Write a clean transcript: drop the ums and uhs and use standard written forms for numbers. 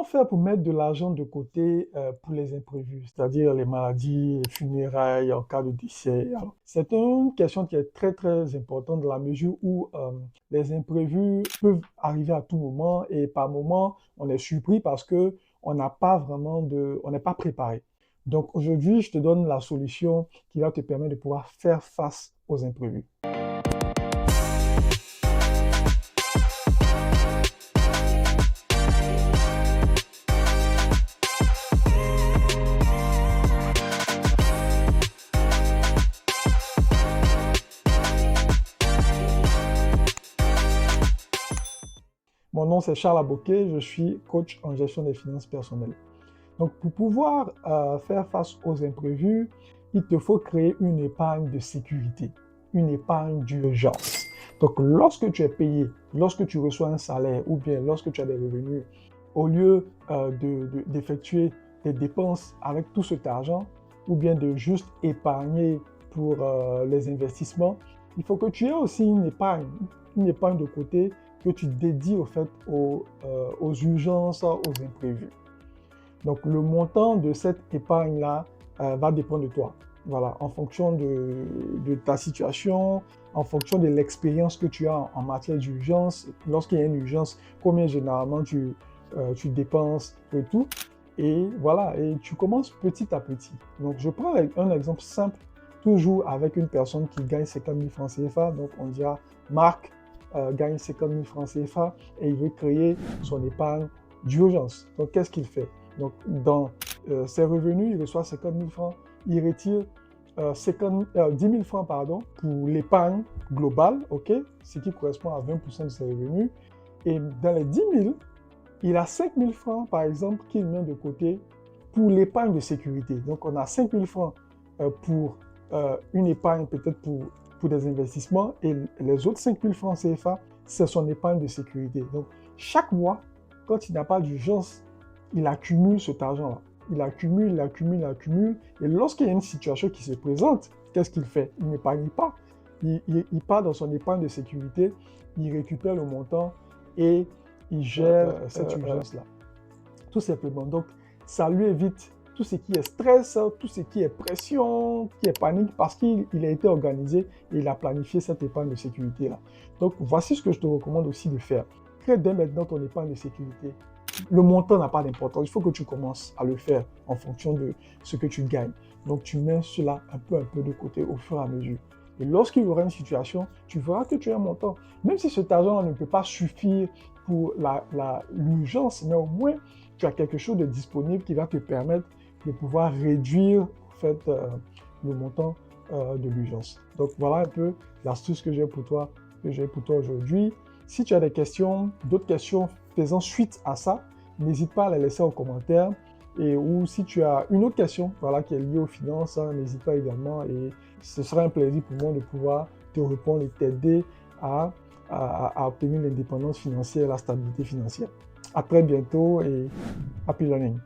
faire pour mettre de l'argent de côté pour les imprévus, c'est-à-dire les maladies, les funérailles en cas de décès? Alors, c'est une question qui est très très importante dans la mesure où les imprévus peuvent arriver à tout moment et par moment on est surpris parce que on n'est pas préparé. Donc aujourd'hui, je te donne la solution qui va te permettre de pouvoir faire face aux imprévus. Mon nom, c'est Charles Aboké, je suis coach en gestion des finances personnelles. Donc, pour pouvoir faire face aux imprévus, il te faut créer une épargne de sécurité, une épargne d'urgence. Donc, lorsque tu es payé, lorsque tu reçois un salaire ou bien lorsque tu as des revenus, au lieu d'effectuer des dépenses avec tout cet argent ou bien de juste épargner pour les investissements, il faut que tu aies aussi une épargne de côté que tu dédies au fait aux urgences, aux imprévus. Donc, le montant de cette épargne-là va dépendre de toi. Voilà, en fonction de ta situation, en fonction de l'expérience que tu as en matière d'urgence. Lorsqu'il y a une urgence, combien généralement tu dépenses et tout. Et voilà, et tu commences petit à petit. Donc, je prends un exemple simple, toujours avec une personne qui gagne 50 000 francs CFA. Donc, on dira Marc gagne 50 000 francs CFA et il veut créer son épargne d'urgence. Donc, qu'est-ce qu'il fait? Donc, dans ses revenus, il reçoit 50 000 francs, il retire 10 000 francs pardon, pour l'épargne globale, okay, ce qui correspond à 20% de ses revenus. Et dans les 10 000, il a 5 000 francs, par exemple, qu'il met de côté pour l'épargne de sécurité. Donc, on a 5 000 francs pour une épargne peut-être pour des investissements et les autres 5 000 francs CFA, c'est son épargne de sécurité. Donc, chaque mois, quand il n'a pas d'urgence, il accumule cet argent-là. Il accumule. Et lorsqu'il y a une situation qui se présente, qu'est-ce qu'il fait? Il n'épargne pas. Il part dans son épargne de sécurité, il récupère le montant et il gère cette urgence-là. Tout simplement. Donc, ça lui évite tout ce qui est stress, tout ce qui est pression, qui est panique, parce qu'il a été organisé et il a planifié cette épargne de sécurité-là. Donc, voici ce que je te recommande aussi de faire. Crée dès maintenant ton épargne de sécurité. Le montant n'a pas d'importance. Il faut que tu commences à le faire en fonction de ce que tu gagnes. Donc, tu mets cela un peu de côté au fur et à mesure. Et lorsqu'il y aura une situation, tu verras que tu as un montant. Même si cet argent ne peut pas suffire pour l'urgence, mais au moins, tu as quelque chose de disponible qui va te permettre de pouvoir réduire en fait, le montant de l'urgence. Donc, voilà un peu l'astuce que j'ai pour toi aujourd'hui. Si tu as des questions, d'autres questions faisant suite à ça, n'hésite pas à les laisser en commentaire. Ou si tu as une autre question voilà, qui est liée aux finances, n'hésite pas également. Et ce sera un plaisir pour moi de pouvoir te répondre et t'aider à obtenir l'indépendance financière et la stabilité financière. À très bientôt et happy learning.